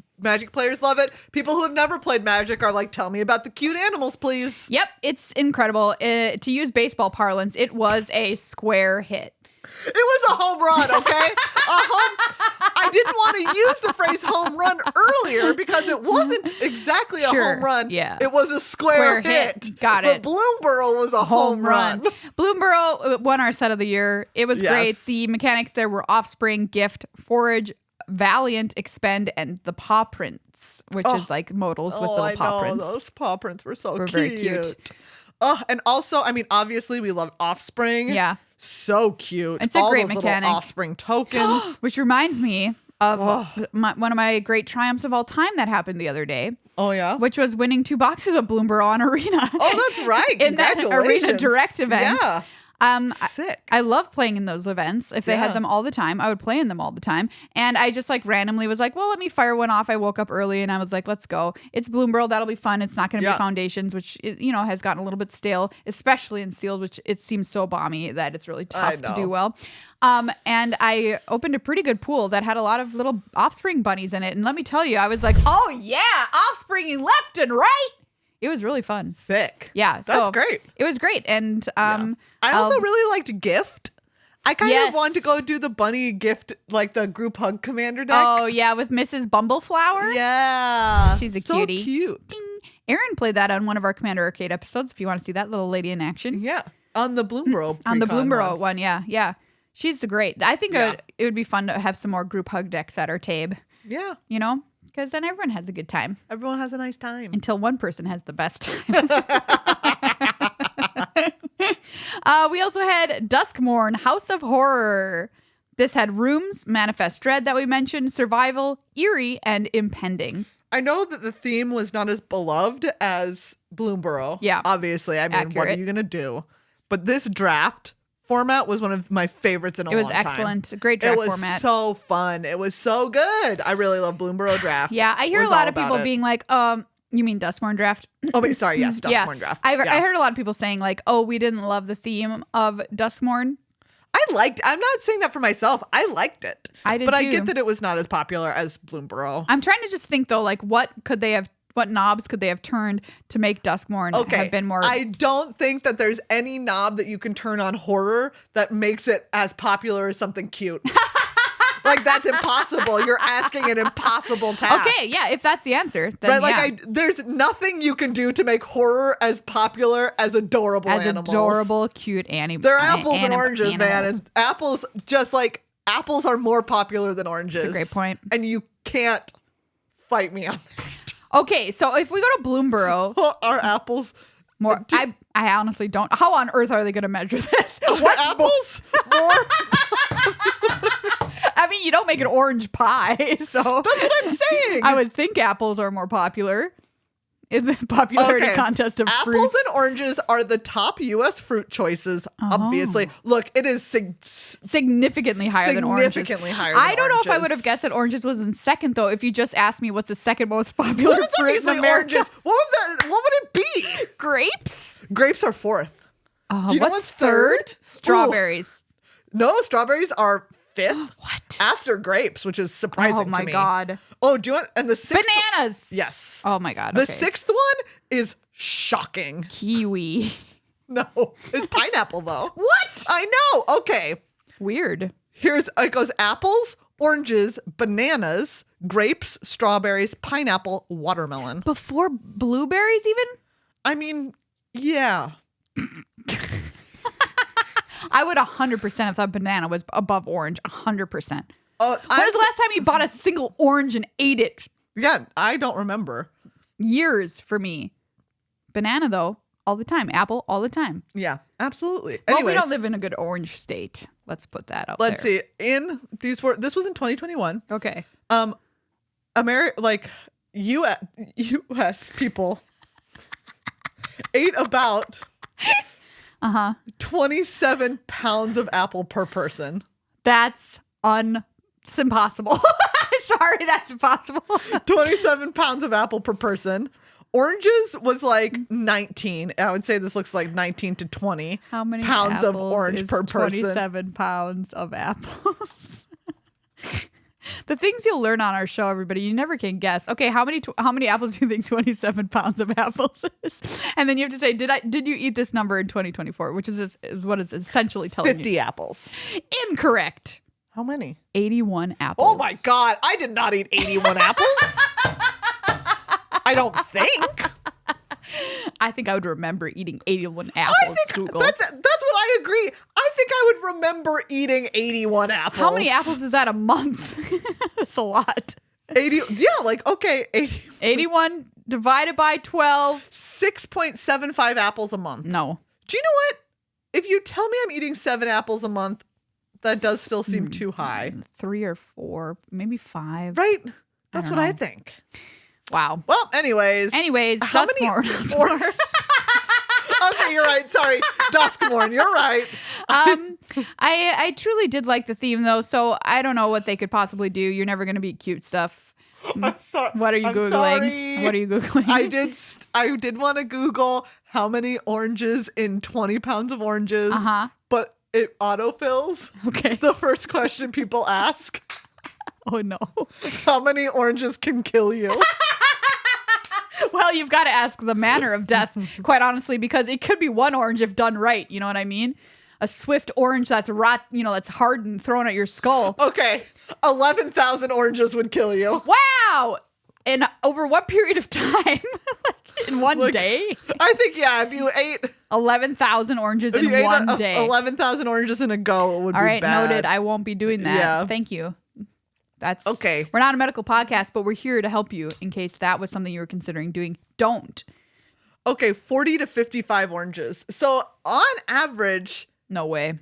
players love it. People who have never played Magic are like, tell me about the cute animals, please. Yep, it's incredible. To use baseball parlance, it was a square hit. It was a home run, okay? I didn't want to use the phrase home run earlier because it wasn't exactly a Sure, home run. yeah. It was a square hit. Got it. But Bloomborough was a home run. Bloomborough won our set of the year. It was great. The mechanics there were Offspring, Gift, Forage, Valiant, Expend, and the paw prints, which is like modals with little paw prints. Those paw prints were so very cute. And also, I mean, obviously, we love Offspring. Yeah. So cute. It's a all great those mechanic. Little Offspring tokens. Which reminds me of one of my great triumphs of all time that happened the other day. Oh, yeah? Which was winning 2 boxes of Bloomborough on Arena. Oh, that's right. In that Congratulations. Arena Direct event. Yeah. Sick. I love playing in those events. If they had them all the time, I would play in them all the time. And I just like randomly was like, well, let me fire one off. I woke up early and I was like, let's go. It's Bloomborough. That'll be fun. It's not going to be Foundations, which, has gotten a little bit stale, especially in Sealed, which it seems so bomby that it's really tough to do well. And I opened a pretty good pool that had a lot of little Offspring bunnies in it. And let me tell you, I was like, oh yeah, Offspringing left and right. It was really fun. Sick. Yeah. That's great. It was great. And I also really liked Gift. I kind of wanted to go do the bunny gift, like the group hug commander deck. Oh, yeah, with Mrs. Bumbleflower. Yeah. She's a so cutie. Cute. Ding. Aaron played that on one of our Commander Arcade episodes, if you want to see that little lady in action. Yeah. On the Bloomborough. On the Bloomborough one, yeah. She's great. I think it would be fun to have some more group hug decks at our Tabe. Yeah. Because then everyone has a good time. Everyone has a nice time. Until one person has the best time. We also had Duskmourn, House of Horror. This had Rooms, Manifest Dread that we mentioned, Survival, Eerie, and Impending. I know that the theme was not as beloved as Bloomborough. Yeah. Obviously. I mean, what are Accurate. you going to do? But this draft format was one of my favorites in a long time. It was excellent. Great draft format. It was so fun. It was so good. I really love Bloomborough draft. Yeah, I hear a lot of people being like, you mean Duskmourn draft? Oh, wait, sorry. Yes, Duskmourn draft. I heard a lot of people saying like, oh, we didn't love the theme of Duskmourn. I'm not saying that for myself. I liked it. I did But too. I get that it was not as popular as Bloomborough. I'm trying to just think though, like what knobs could they have turned to make Duskmourn have been more... I don't think that there's any knob that you can turn on horror that makes it as popular as something cute. Like, that's impossible. You're asking an impossible task. Okay, yeah, if that's the answer, then there's nothing you can do to make horror as popular as adorable animals. As adorable, cute animals. They're apples and oranges, man. And apples, apples are more popular than oranges. That's a great point. And you can't fight me on that. Okay, so if we go to Bloomborough... Are apples... More, I honestly don't... How on earth are they going to measure this? What apples? More... I mean, you don't make an orange pie, so... That's what I'm saying. I would think apples are more popular in the popularity contest of apples fruits. And oranges are the top U.S. fruit choices, obviously. Look, it is significantly higher than oranges. Significantly higher I don't know if I would have guessed that oranges was in second, though, if you just asked me what's the second most popular fruit in America. Oranges. What would it be? Grapes? Grapes are fourth. Do you know what's third? Strawberries. Ooh. No, strawberries are fifth. What? After grapes, which is surprising to me. Oh my God. Oh, do you want, and the sixth. Bananas. Yes. Oh my God. The sixth one is shocking. Kiwi. No, it's pineapple though. What? I know. Okay. Weird. It goes apples, oranges, bananas, grapes, strawberries, pineapple, watermelon. Before blueberries even? I mean, yeah. I would 100% have thought banana was above orange. 100%. When was the last time you bought a single orange and ate it? Yeah, I don't remember. Years for me. Banana, though, all the time. Apple, all the time. Yeah, absolutely. Well, Anyways, we don't live in a good orange state. Let's put that out let's see. This was in 2021. Okay. U.S. people ate about 27 pounds of apple per person. It's impossible. Sorry, that's impossible. 27 pounds of apple per person. Oranges was like 19. I would say this looks like 19 to 20 How many pounds of apples orange is per person. 27 pounds of apples. The things you'll learn on our show, everybody, you never can guess. Okay, how many apples do you think 27 pounds of apples is? And then you have to say, did you eat this number in 2024? Which is what it's essentially telling you. 50 apples. Incorrect. How many? 81 apples. Oh my God, I did not eat 81 apples. I don't think. I think I would remember eating 81 apples, Google. That's what I agree. I think I would remember eating 81 apples. How many apples is that a month? That's a lot. 80. Yeah, like, okay. 81 divided by 12. 6.75 apples a month. No. Do you know what? If you tell me I'm eating 7 apples a month, that does still seem too high. 3 or 4, maybe 5. Right? That's what I think. Wow. Well, anyways, Duskmourn. Okay, you're right. Sorry. Duskmourn, you're right. I truly did like the theme though, so I don't know what they could possibly do. You're never going to be cute stuff. I'm sorry. What are you Googling? Sorry. What are you Googling? I did want to Google how many oranges in 20 pounds of oranges, but it autofills. Okay. The first question people ask. Oh no. How many oranges can kill you? Well, you've got to ask the manner of death, quite honestly, because it could be one orange if done right. You know what I mean? A swift orange that's that's hard and thrown at your skull. Okay. 11,000 oranges would kill you. Wow. And over what period of time? In one day? I think, yeah, if you ate 11,000 oranges in one day. 11,000 oranges in a go, it would be bad. All right, noted. I won't be doing that. Yeah. Thank you. That's okay. We're not a medical podcast, but we're here to help you in case that was something you were considering doing. Don't. Okay, 40 to 55 oranges. So on average. No way.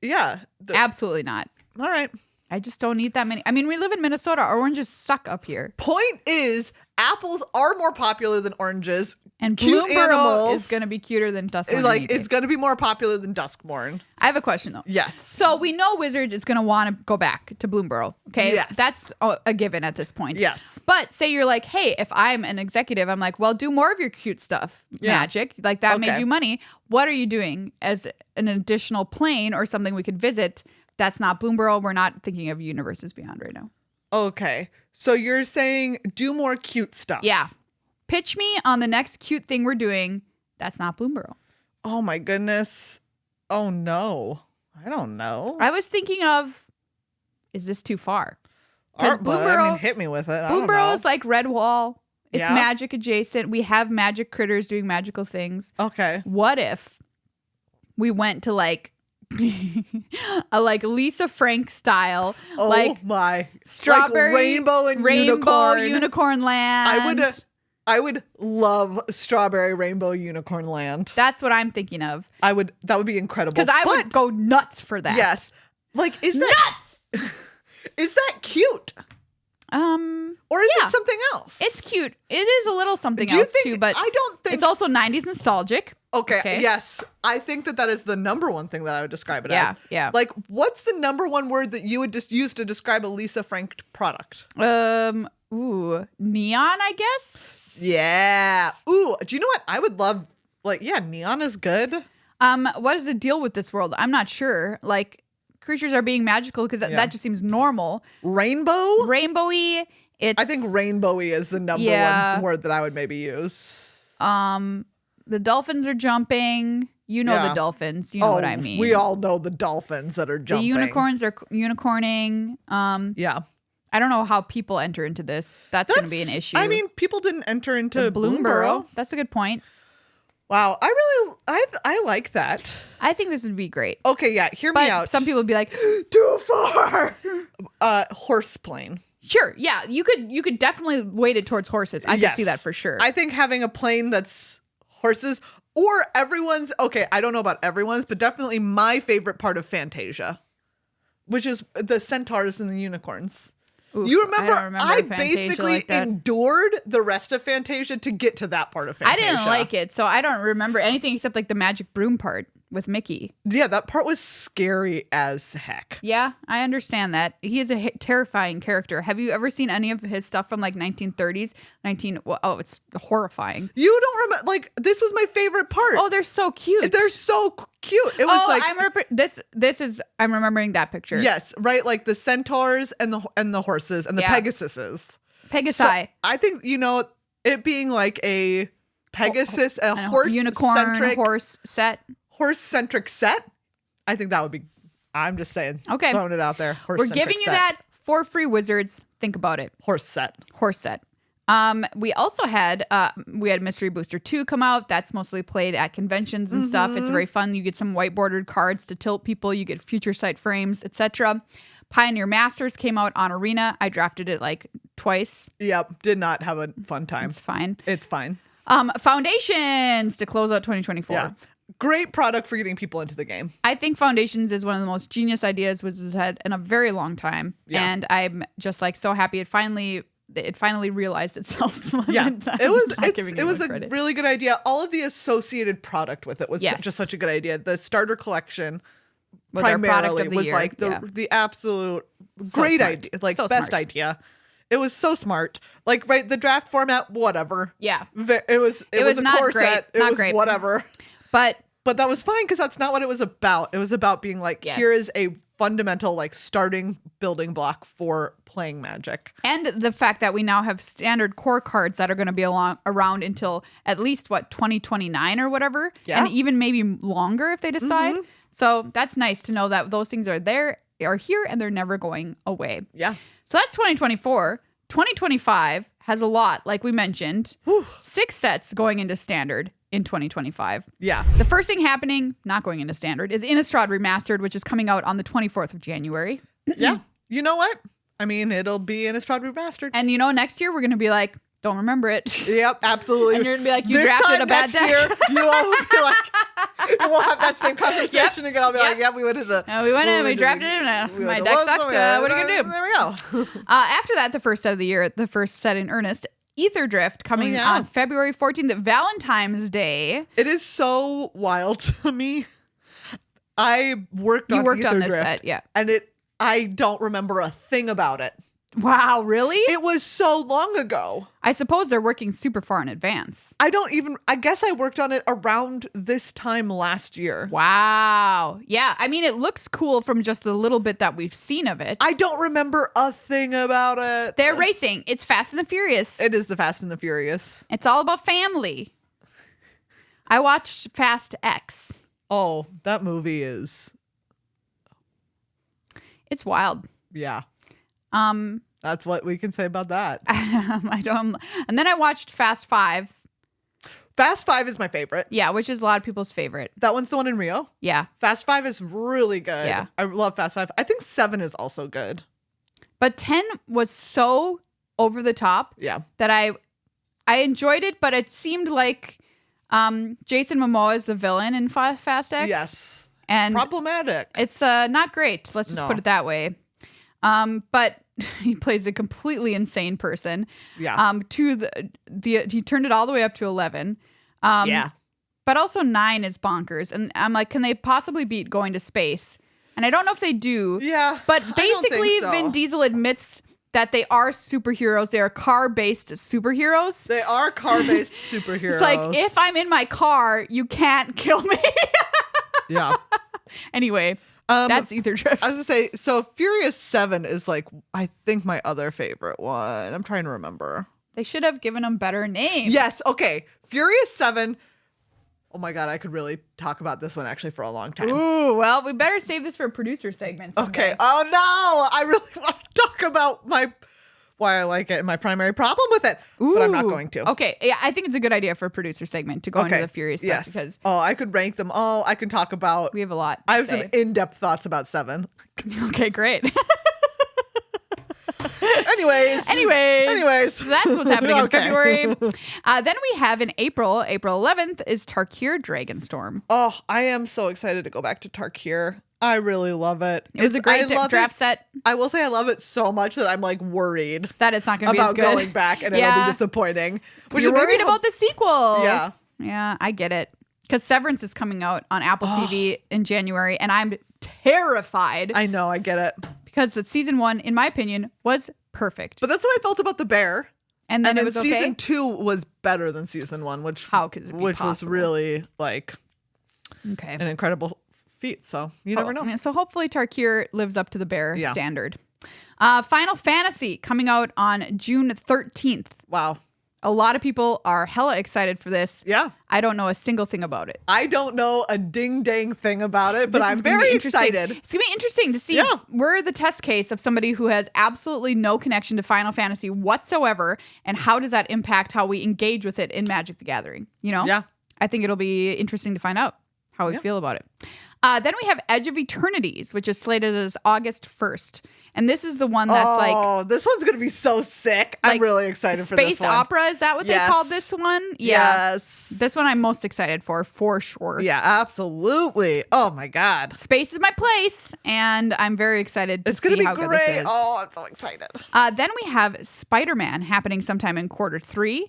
Yeah. Absolutely not. All right. I just don't eat that many. I mean, we live in Minnesota. Our oranges suck up here. Point is, apples are more popular than oranges. And Cute Bloomburrow animals is going to be cuter than Duskmourn. Like, it's going to be more popular than Duskmourn. I have a question, though. Yes. So we know Wizards is going to want to go back to Bloomburrow, okay? Yes. That's a given at this point. Yes. But say you're like, hey, if I'm an executive, I'm like, well, do more of your cute stuff, Magic. Like, that made you money. What are you doing as an additional plane or something we could visit that's not Bloomburrow? We're not thinking of Universes Beyond right now. Okay. So you're saying do more cute stuff. Yeah. Pitch me on the next cute thing we're doing that's not Bloomburrow. Oh, my goodness. Oh, no. I don't know. I was thinking of, is this too far? Because Bloomburrow, hit me with it. Bloomburrow is like Redwall. It's Yeah. magic adjacent. We have magic critters doing magical things. Okay. What if we went to like a like Lisa Frank style, Oh, like my. strawberry Like rainbow unicorn land? I would love strawberry rainbow unicorn land. That's what I'm thinking of. That would be incredible. Because I would go nuts for that. Yes. Like, is that Nuts! is that cute? Or is it something else? It's cute. It is a little something Do you else think, too, but I don't think it's also 90s nostalgic. Okay, yes. I think that is the number one thing that I would describe it as. Yeah. Like, what's the number one word that you would just use to describe a Lisa Frank product? Neon, I guess. Yeah. Ooh, do you know what? I would love, like, neon is good. What is the deal with this world? I'm not sure. Like, creatures are being magical because that just seems normal. Rainbow? Rainbowy. I think rainbowy is the number one word that I would maybe use. The dolphins are jumping. You know the dolphins. You know what I mean. We all know the dolphins that are jumping. The unicorns are unicorning. Yeah. I don't know how people enter into this. That's going to be an issue. I mean, people didn't enter into Bloomburrow. That's a good point. Wow. I like that. I think this would be great. Okay, yeah. Hear me out. Some people would be like, too far. Horse plane. Sure. Yeah. You could definitely weight it towards horses. I could see that for sure. I think having a plane that's horses or everyone's, okay, I don't know about everyone's, but definitely my favorite part of Fantasia, which is the centaurs and the unicorns. Oof, you remember I Fantasia basically like that. endured the rest of Fantasia to get to that part of Fantasia. I didn't like it, so I don't remember anything except like the magic broom part with Mickey. Yeah, that part was scary as heck. Yeah, I understand that. He is a terrifying character. Have you ever seen any of his stuff from like 1930s? It's horrifying. You don't remember, like, this was my favorite part. Oh, they're so cute. They're so cute. It was like, I remember I'm remembering that picture. Yes, right, like the centaurs and the horses and the Pegasuses. Pegasi. So I think, it being like a Pegasus, a horse unicorn horse-centric set, I think that would be, I'm just saying. Okay. Throwing it out there. We're giving you that for free, Wizards. Think about it. Horse set. We also had Mystery Booster 2 come out. That's mostly played at conventions and stuff. It's very fun. You get some whiteboarded cards to tilt people. You get future sight frames, etc. Pioneer Masters came out on Arena. I drafted it like twice. Yep. Did not have a fun time. It's fine. Foundations To close out 2024. Yeah. Great product for getting people into the game. I think Foundations is one of the most genius ideas Wizards had in a very long time. Yeah. And I'm just like so happy it finally realized itself. Yeah. It was a really good idea. All of the associated product with it was just such a good idea. The starter collection was our product of the was year. Like the absolute great idea, like best idea. It was so smart. Like, right, the draft format, whatever. Yeah. It was a not core great. set. It not was great. whatever. But that was fine because that's not what it was about. It was about being like, here is a fundamental like starting building block for playing Magic. And the fact that we now have standard core cards that are going to be around until at least 2029 or whatever. Yeah. And even maybe longer if they decide. Mm-hmm. So that's nice to know that those things are here and they're never going away. Yeah. So that's 2024. 2025 has a lot, like we mentioned. 6 sets going into standard in 2025. Yeah. The first thing happening, not going into standard, is Innistrad Remastered, which is coming out on the 24th of January. Yeah. You know what? I mean, it'll be Innistrad Remastered. And next year we're going to be like, don't remember it. Yep, absolutely. And you're going to be like, you drafted a bad deck. Year, you all will be like, we'll have that same conversation again. I'll be like, yeah, we went to the. We went in, we drafted it, my deck sucked. What are you going to do? There we go. After that, the first set of the year, the first set in earnest, Ether Drift, coming on February 14th, Valentine's Day. It is so wild to me. I worked on Ether this Drift, set, yeah. And I don't remember a thing about it. Wow, really? It was so long ago. I suppose they're working super far in advance. I guess I worked on it around this time last year. Wow. Yeah, I mean, it looks cool from just the little bit that we've seen of it. I don't remember a thing about it. They're racing. It's Fast and the Furious. It is the Fast and the Furious. It's all about family. I watched Fast X. Oh, that movie is... It's wild. Yeah. That's what we can say about that. And then I watched Fast 5. Fast 5 is my favorite. Yeah, which is a lot of people's favorite. That one's the one in Rio? Yeah. Fast 5 is really good. Yeah. I love Fast 5. I think 7 is also good. But 10 was so over the top that I enjoyed it, but it seemed like Jason Momoa is the villain in Fast X. Yes. And problematic. It's not great. Let's just put it that way. But he plays a completely insane person. Yeah. He turned it all the way up to 11. Yeah. But also 9 is bonkers. And I'm like, can they possibly beat going to space? And I don't know if they do. Yeah. But basically, so. Vin Diesel admits that they are superheroes. They are car-based superheroes. They are car-based superheroes. It's like, if I'm in my car, you can't kill me. Yeah. Anyway, that's Ether Drift. I was going to say, so Furious 7 is like, I think my other favorite one. I'm trying to remember. They should have given them better names. Yes. Okay. Furious 7. Oh my God. I could really talk about this one actually for a long time. Ooh, well, we better save this for a producer segment someday. Okay. Oh no. I really want to talk about why I like it and my primary problem with it, but I'm not going to. Okay. Yeah, I think it's a good idea for a producer segment to go into the Furious stuff because I could rank them all. I can talk about. We have a lot. I have some in-depth thoughts about 7. Okay, great. Anyways, so that's what's happening in February. Then we have in April 11th is Tarkir Dragonstorm. Oh, I am so excited to go back to Tarkir. I really love it. It was a great draft set. I will say I love it so much that I'm like worried that it's not going to be as good. About going back and it'll be disappointing. You're worried about the sequel. Yeah. Yeah, I get it. Because Severance is coming out on Apple TV in January and I'm terrified. I know, I get it. Because the season 1, in my opinion, was perfect. But that's how I felt about The Bear. And then it was okay? Season 2 was better than season 1, which was really like an incredible feat. So you never know. So hopefully Tarkir lives up to the Bear standard. Final Fantasy coming out on June 13th. Wow. A lot of people are hella excited for this. Yeah. I don't know a single thing about it. I don't know a ding-dang thing about it, but I'm very excited. It's going to be interesting to see. We're the test case of somebody who has absolutely no connection to Final Fantasy whatsoever, and how does that impact how we engage with it in Magic the Gathering? You know? Yeah. I think it'll be interesting to find out how we feel about it. Then we have Edge of Eternities, which is slated as August 1st. And this is the one that's this one's going to be so sick. I'm really excited for this one. Space Opera, is that what they called this one? Yeah. Yes. This one I'm most excited for sure. Yeah, absolutely. Oh my God. Space is my place, and I'm very excited to see how good this is. Oh, I'm so excited. Then we have Spider-Man happening sometime in Q3.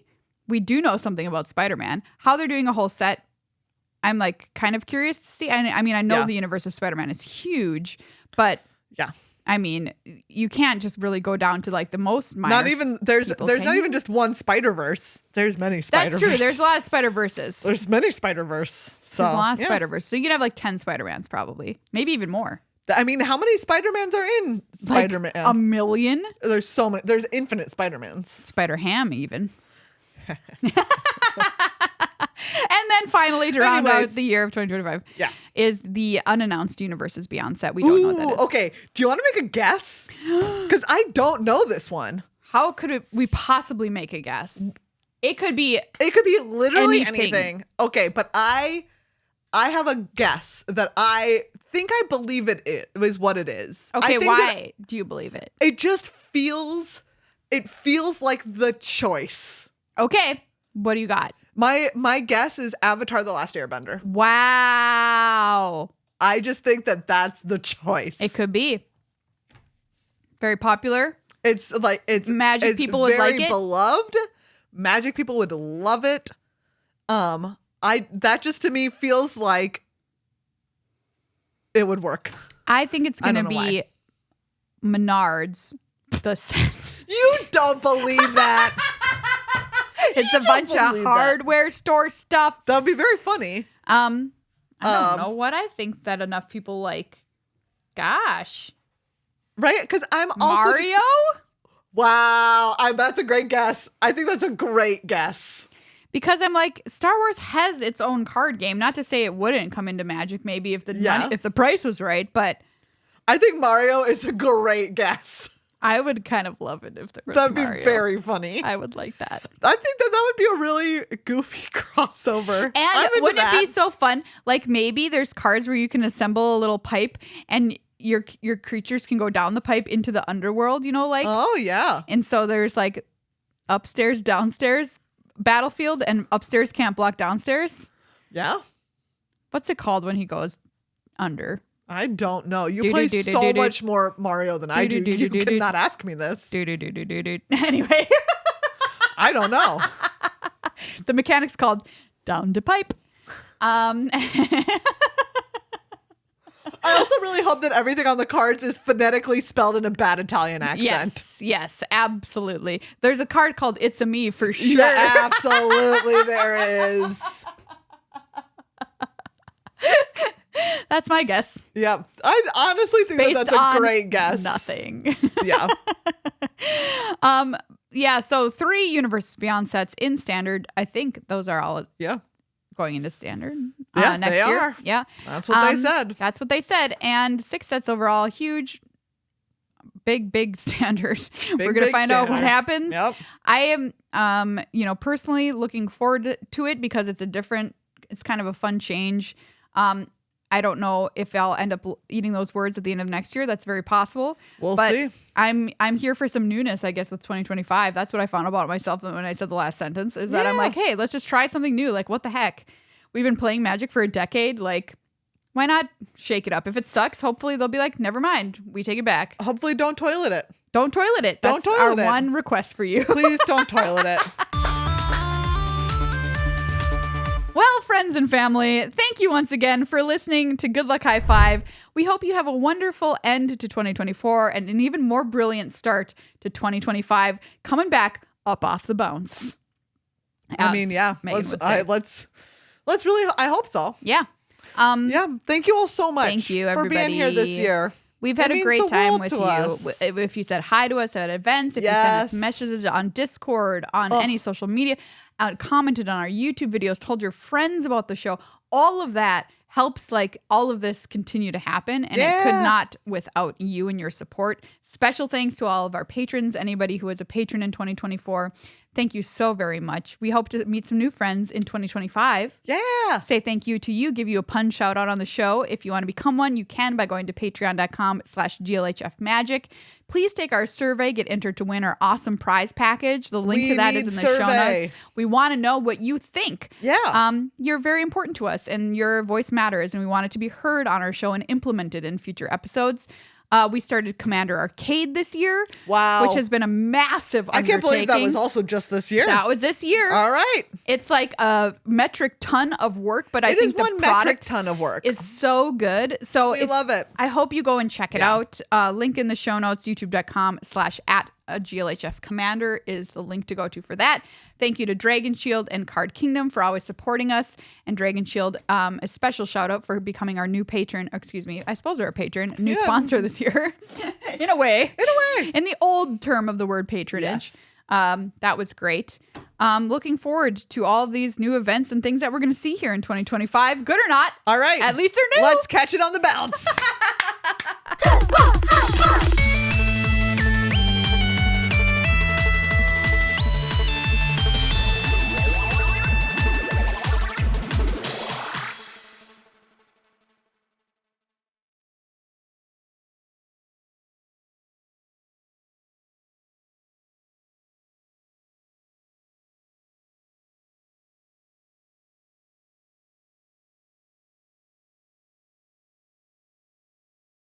We do know something about Spider-Man. How they're doing a whole set, I'm like kind of curious to see. I mean, I know the universe of Spider-Man is huge, but I mean, you can't just really go down to like the most minor. Not even there's not even just one Spider-Verse. There's many Spider-Verse. That's true. There's a lot of Spider-Verses. There's many Spider-Verse. So, there's a lot of Spider-Verse. So you could have like 10 Spider-Mans probably, maybe even more. I mean, how many Spider-Mans are in Spider-Man? Like 1 million. There's so many. There's infinite Spider-Mans. Spider-Ham even. And then finally, to round out the year of 2025, is the Unannounced Universes Beyond set. We don't know what that is. Okay. Do you want to make a guess? Because I don't know this one. How could we possibly make a guess? It could be literally anything. Okay, but I have a guess that I think I believe it is what it is. Okay, why do you believe it? It just feels like the choice. Okay. What do you got? My guess is Avatar: The Last Airbender. Wow. I just think that that's the choice. It could be. Very popular. It's Magic people would like it. Very beloved. Magic people would love it. That just to me feels like it would work. I think it's going to be Menards, the set. You don't believe that. It's a bunch of hardware store stuff. That'd be very funny. I don't know what I think that enough people like. Gosh. Right? Because I'm also Mario? Wow. That's a great guess. I think that's a great guess. Because I'm like, Star Wars has its own card game. Not to say it wouldn't come into Magic maybe if the price was right, but I think Mario is a great guess. I would kind of love it if there was That'd Mario. be very funny. I would like that. I think that would be a really goofy crossover. And wouldn't it be so fun? Like maybe there's cards where you can assemble a little pipe and your creatures can go down the pipe into the underworld, like? Oh, yeah. And so there's like upstairs, downstairs battlefield, and upstairs can't block downstairs. Yeah. What's it called when he goes under? I don't know. You play so much more Mario than I do. You cannot ask me this. Anyway. I don't know. The mechanic's called down to pipe. I also really hope that everything on the cards is phonetically spelled in a bad Italian accent. Yes, absolutely. There's a card called It's a Me for sure. Yeah, absolutely there is. That's my guess. Yeah. I honestly think that's a great guess. Nothing. Yeah. Yeah, so 3 Universes Beyond sets in standard. I think those are all going into standard next year. Are. Yeah. That's what they said. That's what they said. And 6 sets overall, huge, big standard. We're going to find out what happens. Yep. I am, personally looking forward to it because it's kind of a fun change. I don't know if I'll end up eating those words at the end of next year. That's very possible. We'll see. I'm here for some newness, I guess, with 2025. That's what I found about myself when I said the last sentence, is that I'm like, hey, let's just try something new. Like, what the heck? We've been playing Magic for a decade. Like, why not shake it up? If it sucks, hopefully they'll be like, never mind. We take it back. Hopefully don't toilet it. Don't toilet it. That's our one request for you. Please don't toilet it. Well, friends and family, thank you once again for listening to Good Luck High Five. We hope you have a wonderful end to 2024 and an even more brilliant start to 2025, coming back up off the bounce. I mean, yeah. Let's really, I hope so. Yeah. Thank you all so much. Thank you, everybody, for being here this year. We've had a great time with you. If you said hi to us at events, if you sent us messages on Discord, on any social media, commented on our YouTube videos, told your friends about the show, all of that helps all of this continue to happen. And it could not without you and your support. Special thanks to all of our patrons, anybody who is a patron in 2024. Thank you so very much. We hope to meet some new friends in 2025. Yeah. Say thank you to you. Give you a pun shout out on the show. If you want to become one, you can by going to patreon.com/GLHF Magic. Please take our survey. Get entered to win our awesome prize package. The link to that is in the show notes. We want to know what you think. Yeah. You're very important to us and your voice matters, and we want it to be heard on our show and implemented in future episodes. We started Commander Arcade this year. Wow. Which has been a massive undertaking. I can't believe that was also just this year. That was this year. All right. It's like a metric ton of work, but I think the product metric ton of work is so good. So we love it. I hope you go and check it out. Link in the show notes, youtube.com/@GLHF Commander is the link to go to for that. Thank you to Dragon Shield and Card Kingdom for always supporting us. And Dragon Shield, a special shout out for becoming our new patron. Excuse me, I suppose they're a patron, new sponsor this year. In a way. In the old term of the word patronage. Yes. That was great. Looking forward to all of these new events and things that we're going to see here in 2025. Good or not. All right. At least they're new. Let's catch it on the bounce.